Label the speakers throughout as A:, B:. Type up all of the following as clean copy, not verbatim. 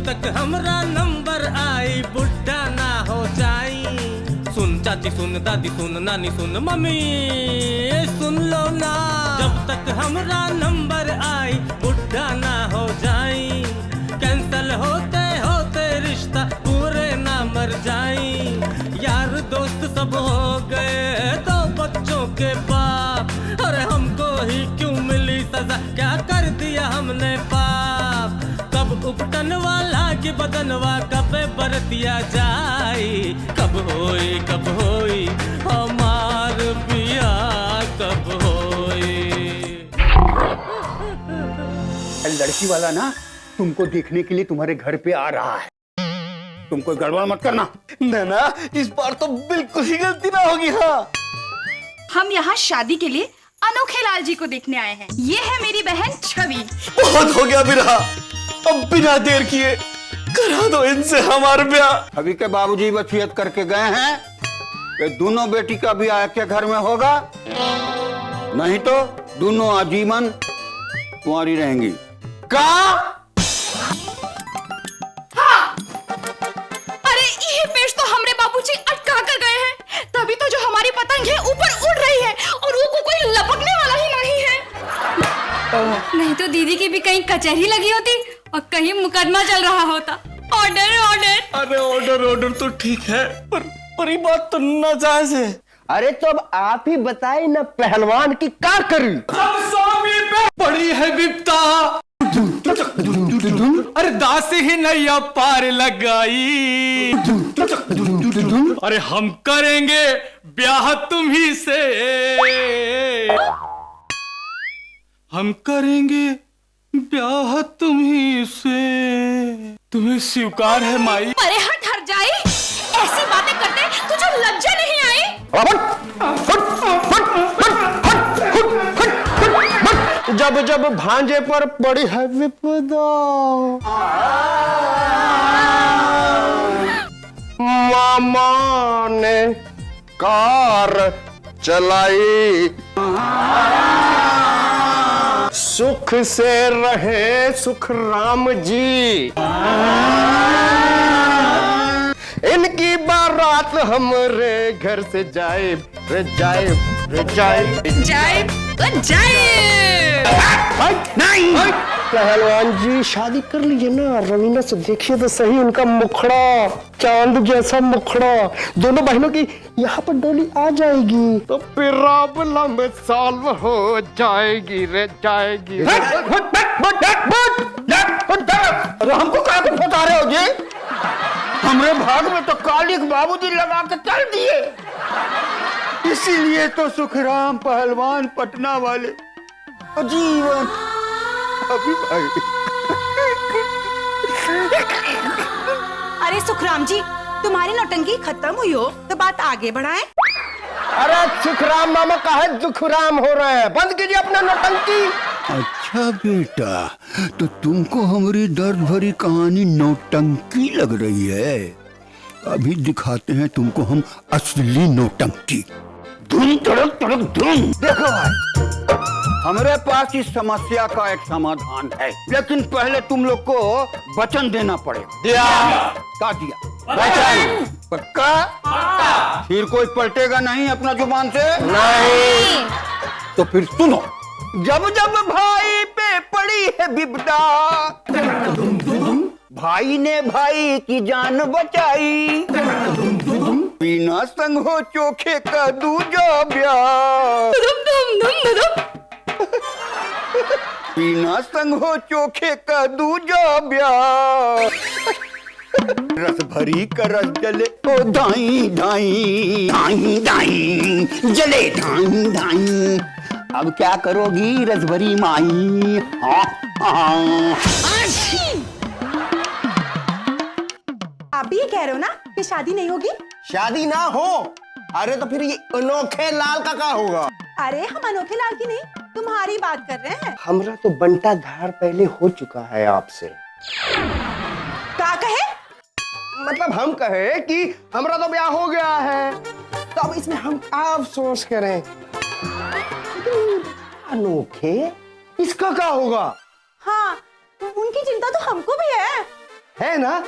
A: तक हमरा नंबर आई बुढ़ा ना हो जाई। सुन चाची सुन दादी सुन नानी सुन मम्मी सुन लो ना। जब तक हमरा नंबर आई बुढ़ा ना हो जाई। कैंसल होते होते रिश्ता पूरे ना मर जाई। यार दोस्त सब हो गए तो बच्चों के बाप। अरे हमको ही क्यों मिली सजा, क्या कर दिया हमने पाप। कब उपटन वाला की बदनवा कब बरतिया जाई। कब होई हमार पिया कब होई।
B: लड़की वाला ना तुमको देखने के लिए तुम्हारे घर पे आ रहा है। तुम कोई गड़बड़ मत करना।
C: ना इस बार तो बिल्कुल ही गलती ना होगी। हाँ,
D: हम यहाँ शादी के लिए अनोखे लाल जी को देखने आए हैं। ये है मेरी बहन छवि।
C: बहुत हो गया बिरहा, अब बिना देर किए करा दो इनसे हमारा ब्याह।
B: अभी के बाबूजी वसीयत करके गए हैं कि दोनों बेटी का ब्याह के घर में होगा, नहीं तो दोनों आजीवन कुंवारी रहेंगी।
C: का
D: ये पेश तो हमरे बाबूजी अटका कर गए हैं। तभी तो जो हमारी पतंग है ऊपर उड़ रही है और वो को कोई लपकने वाला ही नहीं है। नहीं तो दीदी की भी कहीं कचहरी लगी होती और कहीं मुकदमा चल रहा होता। Order order.
C: अरे ऑर्डर तो ठीक है, पर ये बात तो नाजायज है।
E: अरे तो अब आप ही बताए ना पहलवान की क्या करी।
A: जब स्वामी पे पड़ी है विपता, अरे दास ही नैया पार लगाई। अरे हम करेंगे ब्याह तुम्ही से, हम करेंगे ब्याह तुम्ही से। तुम्हें स्वीकार है माई।
D: अरे हट जाए, ऐसी बातें करते तुझे लज्जा नहीं आई।
E: जब भांजे पर पड़ी है विपदा, मामा ने कार चलाई। सुख से रहे सुख राम जी, इनकी बारात हमरे घर से जाए रे जाए रे जाए
D: जाए तो जाए।
E: नहीं पहलवान जी शादी कर लीजिए ना। रवीना से देखिए तो सही, उनका मुखड़ा चांद जैसा मुखड़ा। दोनों बहनों की यहाँ पर डोली आ जाएगी तो प्रॉब्लम सॉल्व हो जाएगी रे जाएगी।
B: अरे हमको क्या कुछ बता रहे हो जी? हमरे भाग में तो कालिक बाबूजी लगा के चल दिए। इसीलिए तो सुखराम पहलवान पटना वाले जीवन अभी भाई।
D: अरे सुखराम जी, तुम्हारी नौटंकी खत्म हुई हो तो बात आगे बढ़ाएं।
E: अरे सुखराम मामा का है दुखराम हो रहे हैं, बंद कीजिए अपना नौटंकी।
B: अच्छा बेटा, तो तुमको हमारी दर्द भरी कहानी नौटंकी लग रही है। अभी दिखाते हैं तुमको हम असली नौटंकी। धुन तड़क तड़क धुन। देखो भाई, हमारे पास इस समस्या का एक समाधान है, लेकिन पहले तुम लोग को वचन देना पड़ेगा।
C: दिया
B: क्या दिया? वचन पक्का? फिर कोई पलटेगा नहीं अपना जुबान से?
E: नहीं।
B: तो फिर सुनो। जब जब भाई पे पड़ी है विपदा, भाई ने भाई की जान बचाई। बिना संग हो चोखे का दूजा ब्याह, बिना संग हो चोखे का दूजा ब्याह। रस भरी का रस जले ओ दाई दाई दाई दाई, जले दाई दाई। अब क्या करोगी रस भरी माई? हाँ हाँ।
F: आप भी ये कह रहे हो ना कि शादी नहीं होगी?
E: शादी ना हो? अरे तो फिर ये अनोखे लाल का क्या होगा?
F: अरे हम अनोखे लाल की नहीं, तुम्हारी बात कर रहे हैं।
E: हमरा तो बंटा धार पहले हो चुका है आपसे।
F: क्या कहे?
E: मतलब हम कहे कि हमरा तो ब्याह हो गया है, तो अब इसमें हम क्या अफसोस करें? अनोखे इसका क्या होगा?
F: हाँ, उनकी चिंता तो हमको भी है।
E: है ना?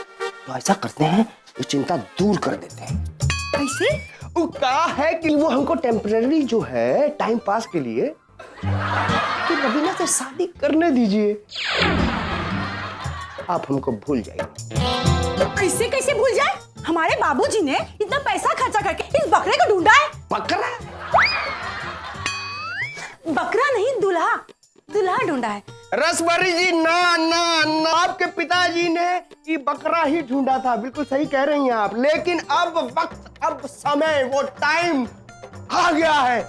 E: तो ऐसा करते हैं, ये चिंता दूर कर देते हैं।
F: कैसे?
E: वो कहा है कि वो हमको टेम्पररी जो है टाइम पास के लिए तो रवीना से शादी करने दीजिए। आप हमको भूल जाइए।
F: ऐसे कैसे भूल जाए? हमारे बाबूजी ने इतना पैसा खर्चा करके इस बकरे को ढूंढा है।
E: बकरा?
F: बकरा नहीं, दूल्हा। दूल्हा ढूंढा है।
E: रसभरी जी, ना ना ना, आपके पिताजी ने ये बकरा ही ढूंढा था। बिल्कुल सही कह रही हैं आप। लेकिन अब वक्त, अब समय, वो टाइम आ गया है।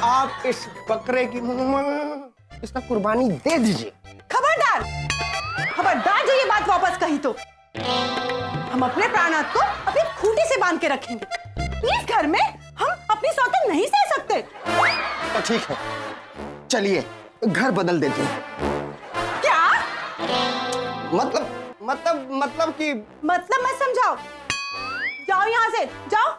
E: आप इस बकरे की इसका कुर्बानी दे दीजिए।
F: खबरदार, खबरदार जो ये बात वापस कही तो हम अपने प्राणात को अपनी खूंटी से बांध के रखेंगे। इस घर में हम अपनी सौतेन नहीं सह सकते।
E: तो ठीक है, चलिए घर बदल देते हैं।
F: क्या
E: मतलब कि
F: मतलब मत समझाओ। जाओ यहाँ से, जाओ।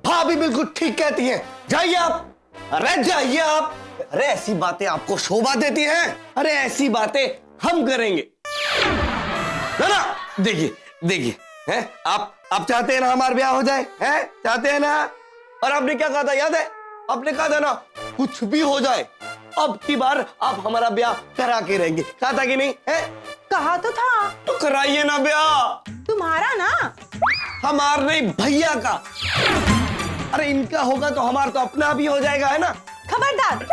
E: भाभी बिल्कुल ठीक कहती हैं। जाइए आप, अरे जाइए आप। अरे ऐसी बातें आपको शोभा देती हैं? अरे ऐसी बातें हम करेंगे ना। देखिए देखिए, हैं आप चाहते हैं ना हमारा ब्याह हो जाए, हैं चाहते हैं ना? और आपने क्या कहा था याद है? आपने कहा था ना कुछ भी हो जाए अब की बार आप हमारा ब्याह करा के रहेंगे। कहा था कि नहीं? है
F: कहा तो था।
E: तो कराइए ना ब्याह।
F: तुम्हारा ना,
E: हमार नहीं, भैया का। अरे इनका होगा तो हमारा तो अपना भी हो जाएगा, है ना?
F: खबरदार,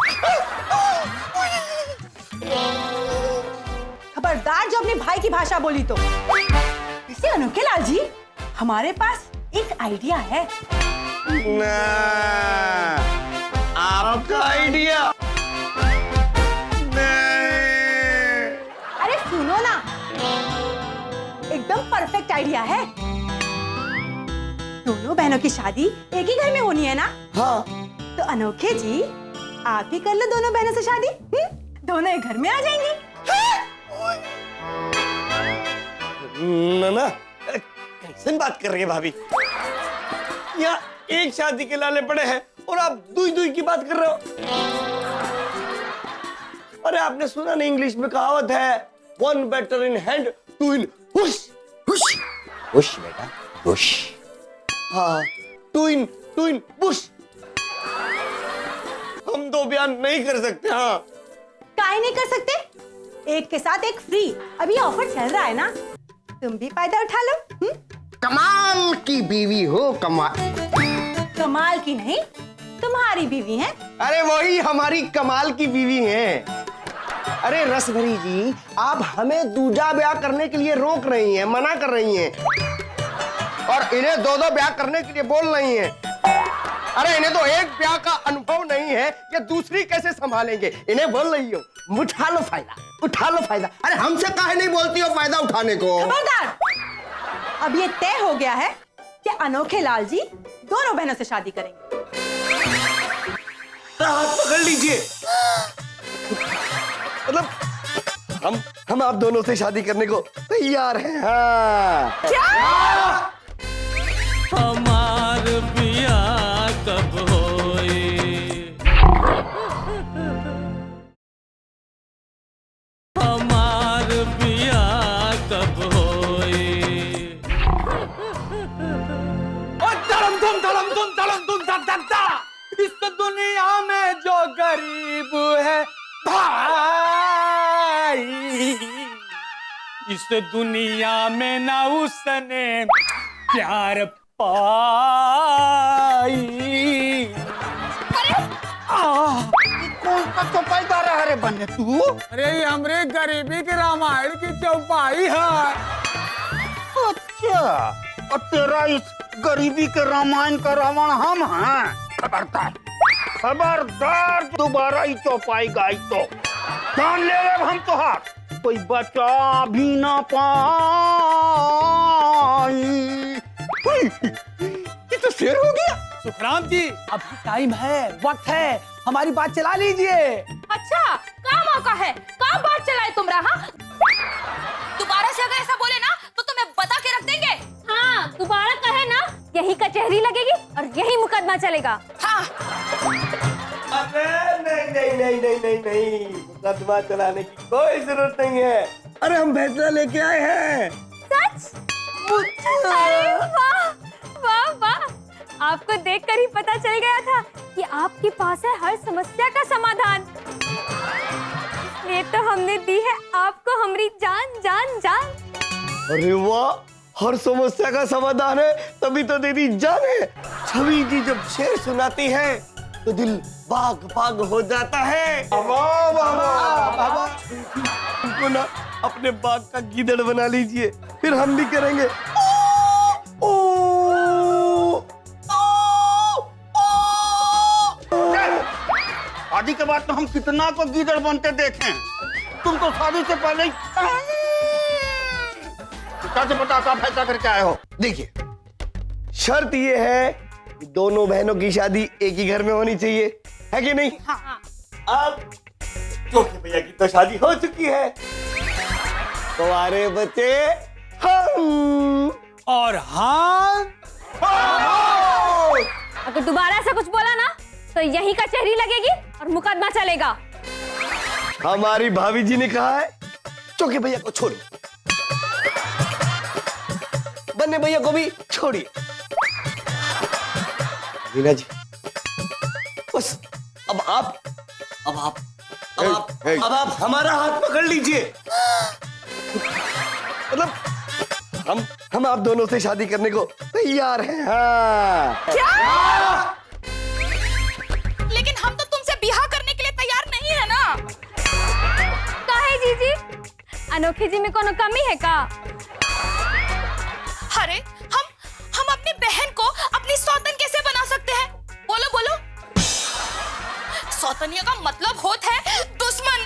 F: खबरदार जो अपने भाई की भाषा बोली तो। वैसे अनोखे लाल जी, हमारे पास एक आइडिया है।
E: ना, आपका आइडिया?
F: अरे सुनो ना, एकदम परफेक्ट आइडिया है। दोनों बहनों की शादी एक ही घर में होनी है ना?
E: हाँ।
F: तो अनोखे जी, आप ही कर लो दोनों बहनों से शादी। दोनों एक घर में आ जाएंगी।
E: ना कैसे बात कर रही है भाभी? यहाँ एक शादी के लाले पड़े हैं और आप दुई दुई की बात कर रहे हो। अरे आपने सुना नहीं, इंग्लिश में कहावत है, one better in hand, two in hush. Hush hush बेटा, हुश। हाँ, टू इन बुश। हम दो बयान नहीं कर सकते। हाँ,
F: काहे नहीं कर सकते? एक के साथ एक फ्री। अभी ऑफर चल रहा है ना, तुम भी फायदा उठा लो।
E: कमाल की बीवी हो, कमाल।
F: कमाल की नहीं, तुम्हारी बीवी है।
E: अरे वही हमारी कमाल की बीवी है। अरे रसभरी जी, आप हमें दूजा ब्याह करने के लिए रोक रही हैं, मना कर रही हैं, और इन्हें दो दो ब्याह करने के लिए बोल रही हैं। अरे इन्हें तो एक ब्याह का अनुभव नहीं है, ये दूसरी कैसे संभालेंगे? इन्हें बोल रही हो उठा लो फायदा, उठा लो फायदा। अरे हमसे काहे नहीं बोलती हो फायदा उठाने को?
F: खबरदार, अब ये तय हो गया है कि अनोखे लाल जी दोनों बहनों से शादी करेंगे।
E: हाथ पकड़ लीजिए। मतलब हम आप दोनों से शादी करने को तैयार हैं। हाँ।
F: क्या?
A: हमार बियाह कब होई? हमार बियाह कब होई? और धड़म धड़म इस दुनिया में जो गरीब है भाई, इस दुनिया में ना उसने प्यार पाई।
B: कौन सा चौपाईदार है रे बने तू?
A: अरे ये हमरे गरीबी के रामायण की चौपाई है।
B: अच्छा, और तेरा इस गरीबी के रामायण का रावण हम हैं। खबरदार, खबरदार दोबारा ही चौपाई गाई तो जान ले हम तोहार कोई बचा भी ना पाई। ये तो शेर हो गया।
G: सुखराम जी, अभी टाइम है, वक्त है, हमारी बात चला लीजिए।
D: अच्छा, क्या मौका है? क्या बात चलाए तुमरा? हाँ, दोबारा से अगर ऐसा बोले ना तो तुम्हें बता के रख देंगे। हाँ, दोबारा कहे ना, यही कचहरी लगेगी और यही मुकदमा चलेगा। हाँ।
E: अरे नहीं, मुकदमा चलाने की कोई जरूरत नहीं है। अरे हम फैसला लेके आए हैं।
D: सच? अरे वाह वाह वाह, आपको देखकर ही पता चल गया था कि आपके पास है हर समस्या का समाधान। ये तो हमने दी है आपको हमारी जान जान जान।
E: अरे वाह, हर समस्या का समाधान है, तभी तो दीदी जान है। छवि जी जब शेर सुनाती है तो दिल बाग बाग हो जाता है। वाह वाह वाह वाह, हमको ना अपने बाग का गीदड़ बना लीजिए, फिर हम भी करेंगे ओ, ओ,
B: शादी के बाद तो हम कितना को गीदड़ बनते देखे। तुम तो शादी से पहले ही से बता आप फैसला करके आए हो।
E: देखिए, शर्त ये है कि दोनों बहनों की शादी एक ही घर में होनी चाहिए, है कि नहीं?
D: हाँ।
E: अब चौके भैया की तो शादी हो चुकी है, तुम्हारे बच्चे हम
G: और हम
D: अगर दोबारा ऐसा कुछ बोला ना तो यही कचहरी लगेगी और मुकदमा चलेगा।
E: हमारी भाभी जी ने कहा है चौके भैया को छोड़ो, बन्ने भैया को भी छोड़िए। मीना जी, बस अब आप हमारा हाथ पकड़ लीजिए। मतलब हम आप दोनों से शादी करने को तैयार हैं। हाँ।
D: क्या? लेकिन हम तो तुमसे बिहा करने के लिए तैयार नहीं है ना। काहे जीजी? अनोखी जी में कोनो कमी है का? अरे हम अपनी बहन को अपनी सौतन कैसे बना सकते हैं? बोलो बोलो। सौतनिया का मतलब होता है दुश्मन,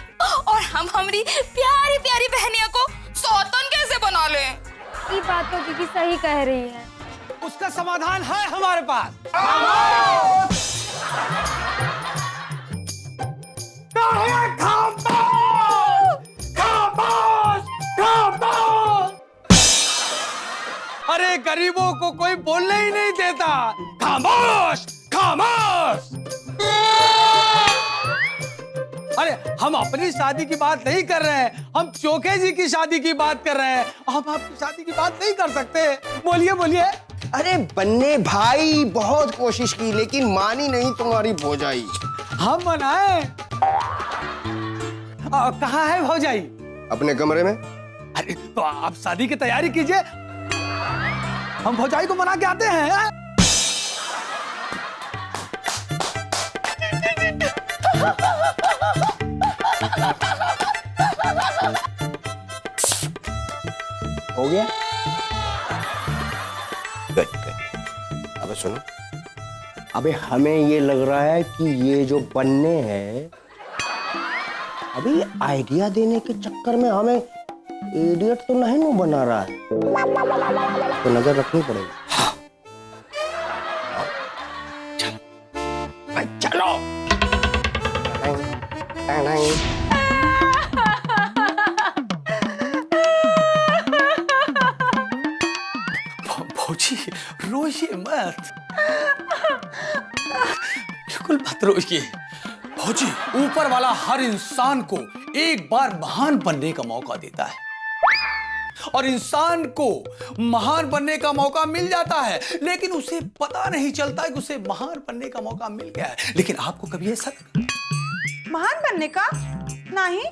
D: और हम हमारी प्यारी प्यारी बहनिया को सौतन कैसे बना लें? ये बात तो दीदी सही कह रही है।
G: उसका समाधान है हमारे पास। अरे गरीबों को कोई बोलने ही नहीं देता। खामोश खामोश। अरे हम अपनी शादी की बात नहीं कर रहे हैं, हम चोखे जी की शादी की बात कर रहे हैं। हम आपकी शादी की बात नहीं कर सकते। बोलिए बोलिए।
E: अरे बन्ने भाई, बहुत कोशिश की लेकिन मानी नहीं तुम्हारी भौजाई।
G: हम बनाए। कहाँ है भौजाई?
E: अपने कमरे में।
G: अरे तो आप शादी की तैयारी कीजिए, हम भौजाई को मना के आते हैं।
E: हो गया? Good good. अब सुनो, अबे हमें ये लग रहा है कि ये जो बन्ने हैं अभी आइडिया देने के चक्कर में हमें इडियट तो नहीं ना बना रहा है, तो नजर रखनी पड़ेगी। चलो
G: भौजी रोइए मत, बिल्कुल मत रोइए। भौजी, ऊपर वाला हर इंसान को एक बार महान बनने का मौका देता है, और इंसान को महान बनने का मौका मिल जाता है, लेकिन उसे पता नहीं चलता कि उसे महान बनने का मौका मिल गया है। लेकिन आपको कभी ऐसा
F: महान बनने का नहीं?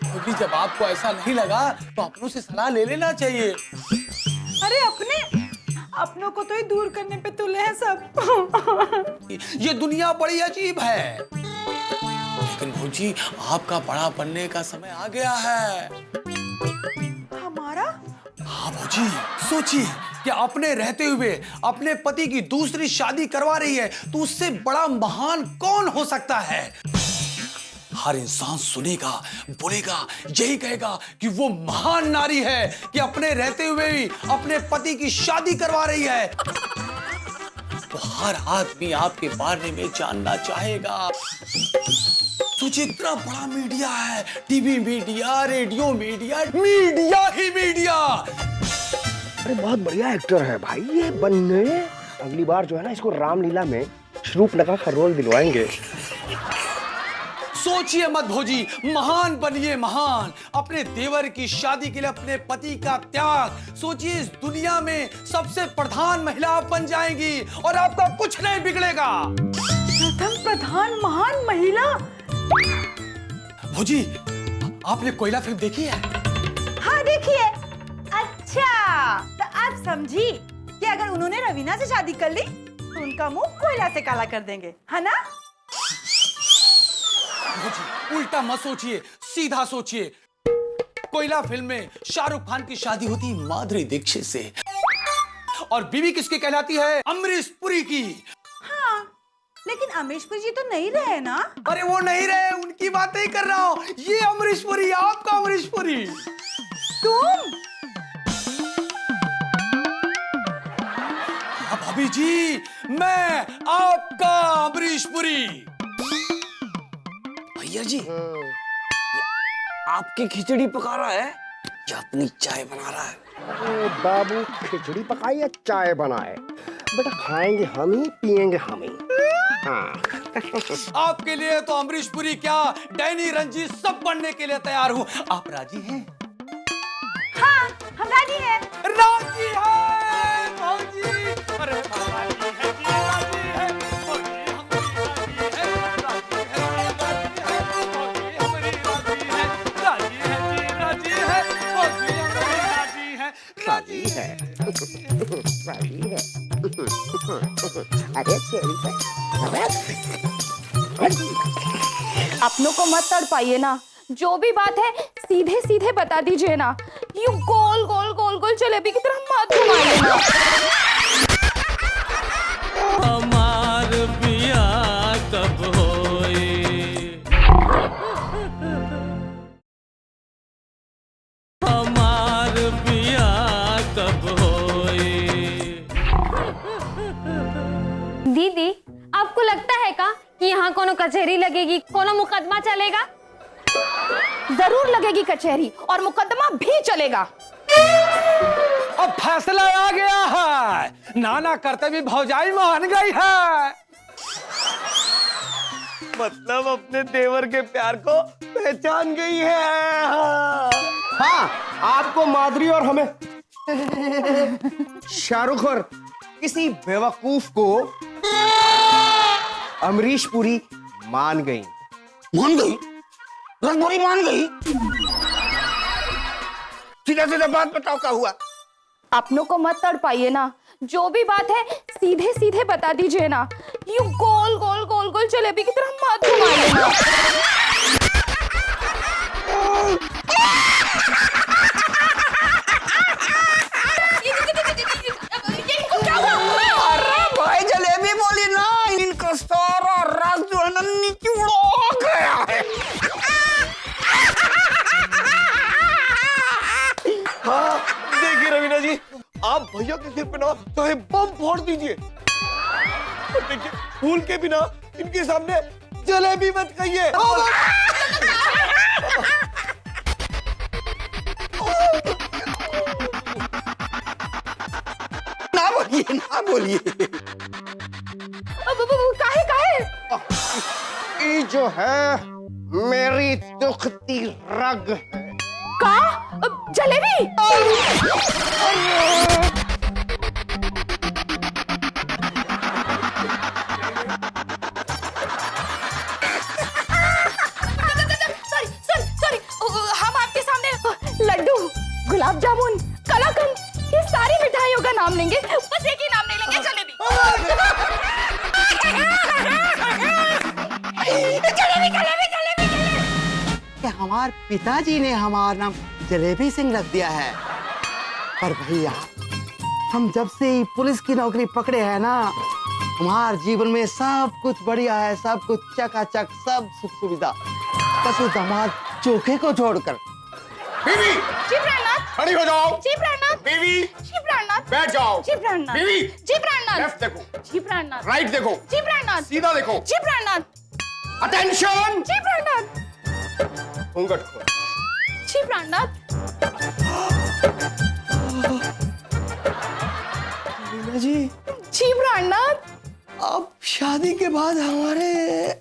G: क्योंकि जब आपको ऐसा नहीं लगा तो अपनों से सलाह ले लेना चाहिए।
F: अरे अपनों को तो ही दूर करने पे तुले हैं सब।
G: ये दुनिया बड़ी अजीब है, लेकिन भौजी आपका बड़ा बनने का समय आ गया है।
F: हमारा?
G: हाँ भौजी, सोचिए कि अपने रहते हुए अपने पति की दूसरी शादी करवा रही है, तो उससे बड़ा महान कौन हो सकता है? हर इंसान सुनेगा, बोलेगा, यही कहेगा कि वो महान नारी है कि अपने रहते हुए भी अपने पति की शादी करवा रही है। तो हर आदमी आपके बारे में जानना चाहेगा। सोचिए, इतना बड़ा मीडिया है, TV media, radio media, media ही मीडिया।
E: अरे बहुत बढ़िया एक्टर है भाई ये बन्ने। अगली बार जो है ना, इसको रामलीला में शरूपनखा का रोल दिलवाएंगे।
G: सोचिए मत भौजी, महान बनिए महान। अपने देवर की शादी के लिए अपने पति का त्याग सोचिए। इस दुनिया में सबसे प्रधान महिला आप बन जाएंगी और आपका कुछ नहीं बिगड़ेगा।
F: प्रथम प्रधान महान महिला।
G: भौजी, आपने कोयला फिल्म देखी है?
F: हाँ देखिए। अच्छा, तो आप समझी कि अगर उन्होंने रवीना से शादी कर ली तो उनका मुंह कोयला से काला कर देंगे, है ना?
G: भौजी, उल्टा मत सोचिए, सीधा सोचिए। कोयला फिल्म में शाहरुख खान की शादी होती माधुरी दीक्षित से और बीवी किसकी कहलाती है? अमरीश पुरी की।
F: हाँ, लेकिन अमरीश पुरी जी तो नहीं रहे ना।
G: अरे वो नहीं रहे, उनकी बात नहीं कर रहा हूं। ये अमरीश पुरी, आपका अमरीश पुरी।
F: तुम?
G: भाभी जी, मैं आपका अमरीश पुरी।
C: भैया जी, ये आपकी खिचड़ी पका रहा है या अपनी चाय बना रहा है?
E: अरे बाबू, खिचड़ी पकाए या चाय बनाए, बेटा खाएंगे हम ही, पिएंगे हम ही। हाँ।
G: आपके लिए तो अमरीश पुरी क्या, डैनी रंजीत सब बनने के लिए तैयार हूं। आप राजी हैं?
F: हाँ, हम राजी हैं।
G: राजी है भौजी। अरे राजी है जी, राजी है भौजी, हमारी राजी है, राजी है, राजी है भौजी, हमारी राजी है, राजी है जी, राजी है भौजी, हमारी राजी है,
E: राजी है। अरे
D: अपनों को मत तड़पाइए ना, जो भी बात है सीधे सीधे बता दीजिए ना। यूं गोल गोल गोल गोल जलेबी की तरह मत घुमाइए ना।
A: हमार बिया कब होई, हमार बिया कब होई।
D: दीदी, आपको लगता है का कि यहाँ कोनो कचहरी लगेगी, कोनो मुकदमा चलेगा? जरूर लगेगी कचहरी और मुकदमा भी चलेगा।
G: अब फैसला आ गया है। नाना करते भी भौजाई मान गई है।
C: मतलब अपने देवर के प्यार को पहचान गई है।
E: हाँ, आपको माधुरी और हमें शाहरुख और किसी बेवकूफ को अमरीश पुरी मान गई।
B: मान गई? रंगोरी मान गई? सीधा सीधा बात बताओ, क्या हुआ?
D: अपनों को मत तड़पाइए ना, जो भी बात है सीधे सीधे बता दीजिए ना। यूं गोल गोल गोल गोल जलेबी की तरह मत घुमाइए ना।
B: अरे भाई, जलेबी बोली ना, इनका सारा रस जो है ना निचोड़ गया है।
C: हाँ, देखिए रवीना जी, आप भैया के सिर पे ना चाहे बम फोड़ दीजिए, देखिए फूल के बिना इनके सामने जलेबी मत खाइए।
B: ना बोलिए, ना बोलिए।
D: काहे काहे?
E: ये जो है मेरी दुखती रग है।
D: का? जलेबी? सॉरी, हम आपके सामने लड्डू, गुलाब जामुन, कलाकंद, ये सारी मिठाइयों का नाम लेंगे, बस एक ही नाम नहीं लेंगे, जलेबी। जलेबी जलेबी जलेबी।
H: कि हमारे पिताजी ने हमारा नाम जलेबी सिंह रख दिया है। पर भैया, हम जब से ही पुलिस की नौकरी पकड़े हैं ना, हमारे जीवन में सब कुछ बढ़िया है, सब कुछ चकाचक, सब सुख सुविधा, बस वो दामाद चोखे को छोड़कर।
E: बीवी,
D: जी प्राणनाथ।
E: खड़ी हो जाओ।
D: जी प्राणनाथ।
E: बीवी,
D: जी प्राणनाथ।
E: बैठ जाओ।
D: जी प्राणनाथ।
E: बीवी,
D: जी प्राणनाथ।
E: लेफ्ट देखो,
D: जी प्राणनाथ।
E: राइट देखो,
D: जी प्राणनाथ।
E: सीधा देखो।
D: जी प्राणनाथ।
E: अटेंशन।
D: जी प्राणनाथ।
E: घूंघट खोल।
D: जी प्राणनाथ।
C: रवीना जी,
D: जी प्राणनाथ।
C: अब शादी के बाद हमारे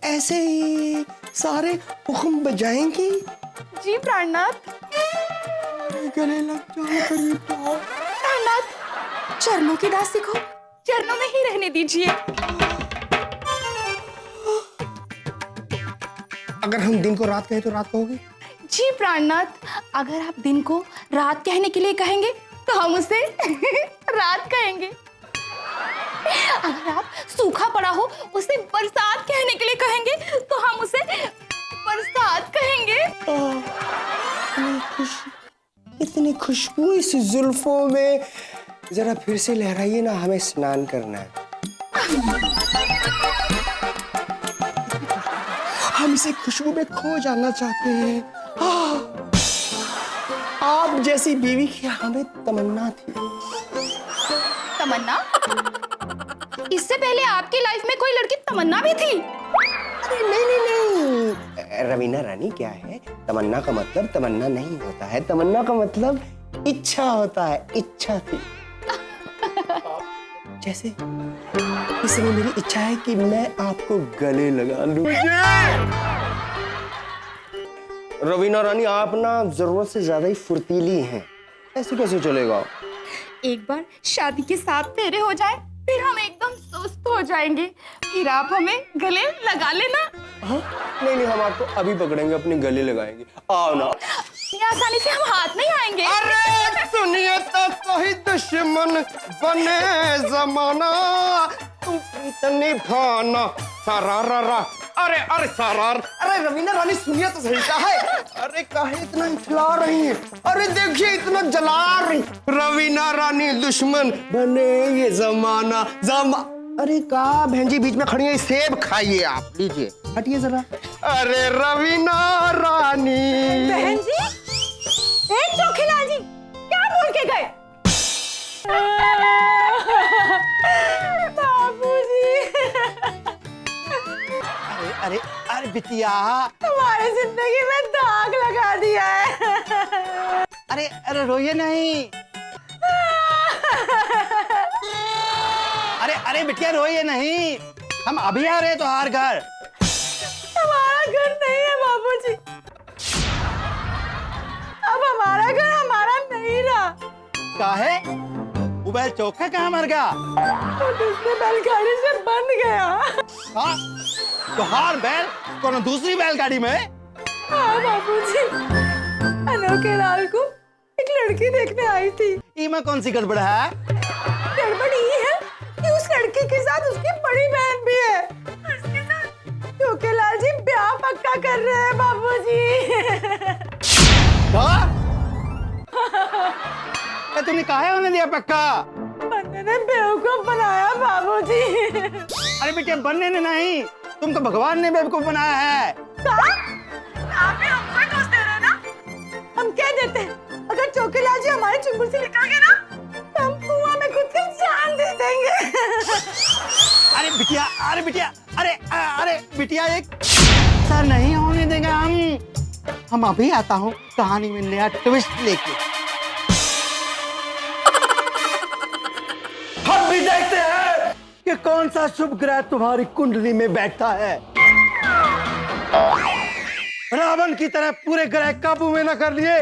C: ऐसे ही
E: सारे हुक्म बजाएंगी?
D: जी प्राणनाथ।
E: गले लग जाओ करीब तो।
D: प्राणनाथ, चरणों की दासी को चरणों में ही रहने दीजिए।
E: अगर हम दिन को रात कहें तो रात कहोगे?
D: जी प्राणनाथ, अगर आप दिन को रात कहने के लिए कहेंगे तो हम उसे रात कहेंगे। अगर आप सूखा पड़ा हो उसे बरसात कहने के लिए कहेंगे तो हम उसे बरसात कहेंगे।
E: इतनी खुशबू इस जुल्फों में, जरा फिर से लहराइए ना, हमें स्नान करना है। हम इसे खुशबू में खो जाना चाहते हैं। आप जैसी बीवी की हमें तमन्ना थी।
D: तमन्ना? इससे पहले आपकी लाइफ में कोई लड़की तमन्ना भी थी?
E: अरे नहीं नहीं नहीं, रवीना रानी क्या है, तमन्ना का मतलब तमन्ना नहीं होता है, तमन्ना का मतलब इच्छा होता है, इच्छा थी। जैसे इस समय मेरी इच्छा है कि मैं आपको गले लगा लूं। रवीना रानी, आप ना जरूरत से ज्यादा ही फुर्तीली हैं, ऐसे कैसे चलेगा?
D: एक बार शादी के 7 फेरे हो जाए फिर हम एकदम सुस्त हो जाएंगे, फिर आप हमें गले लगा लेना।
E: हाँ? नहीं नहीं, हम आपको अभी पकड़ेंगे, अपने गले लगाएंगे, आओ ना।
D: आसानी से हम हाथ नहीं आएंगे।
E: अरे सुनिए तो कोई दुश्मन बने जमाना, तुम इतनी भाना सरारा। अरे अरे सरार, अरे रवीना रानी सुनिए तो सही, क्या है? अरे काहे इतना इठला रही है? अरे देखिए इतना जला रही। रवीना रानी दुश्मन बने ये जमाना अरे का बहन जी बीच में खड़ी है, सेब खाइए आप, लीजिए, हटिए जरा। अरे रवीना रानी।
F: बहन जी, चोखीलाल जी, क्या बोल के गए? बाबूजी।
H: अरे अरे अरे बिटिया,
F: तुम्हारी जिंदगी में दाग लगा दिया है।
H: अरे अरे रोइए नहीं। अरे अरे बिटिया रोइए नहीं, हम अभी आ रहे हैं तुम्हारे घर।
F: हमारा घर नहीं है बाबूजी, अब हमारा घर हमारा नहीं रहा।
H: काहे? वो बैल चौका कहाँ मर गया?
F: तो दूसरी बैलगाड़ी से बंद गया।
H: हाँ? तो हार बैल कौन दूसरी बैलगाड़ी में?
F: हाँ बाबूजी, अनोखे लाल को एक लड़की देखने आई थी।
H: इमा कौन सी गड़बड़ है?
F: गड़बड़ ये है कि उस लड़की के साथ उसकी बड़ी बहन भी है। उसके साथ अनोखे लाल जी ब्याह पक्का कर रहे हैं बाबूजी।
H: तुमने काहे होने दिया पक्का?
F: बन्ने ने बेवकूफ बनाया बाबूजी।
H: अरे बेटे बनने ने नहीं, तुमको भगवान ने बेवकूफ बनाया है।
F: आप भी हमको ही दोष दे रहे हैं ना? हम कह देते हैं, अगर चोखीलाल जी हमारे चुंगल से निकल गए ना तो हम कुआं में खुद की जान दे देंगे।
H: अरे बिटिया, अरे बिटिया, अरे अरे बिटिया, एक ऐसा नहीं होने देंगे हम अभी आता हूँ कहानी में नया ट्विस्ट लेके। हम भी देखते हैं कि कौन सा शुभ ग्रह तुम्हारी कुंडली में बैठता है। रावण की तरह पूरे ग्रह काबू में न कर लिए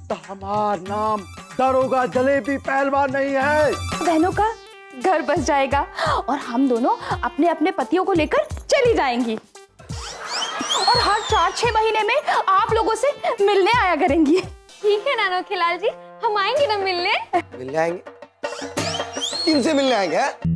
H: तो हमारा नाम दरोगा जलेबी पहलवान नहीं है।
D: बहनों का घर बस जाएगा और हम दोनों अपने अपने पतियों को लेकर चली जाएंगी और हर 4-6 महीने में आप लोगों से मिलने आया करेंगी।
I: ठीक है नानो खिलाल जी, हम आएंगे ना मिलने।
E: मिल जाएंगे, किनसे मिलने आएंगे?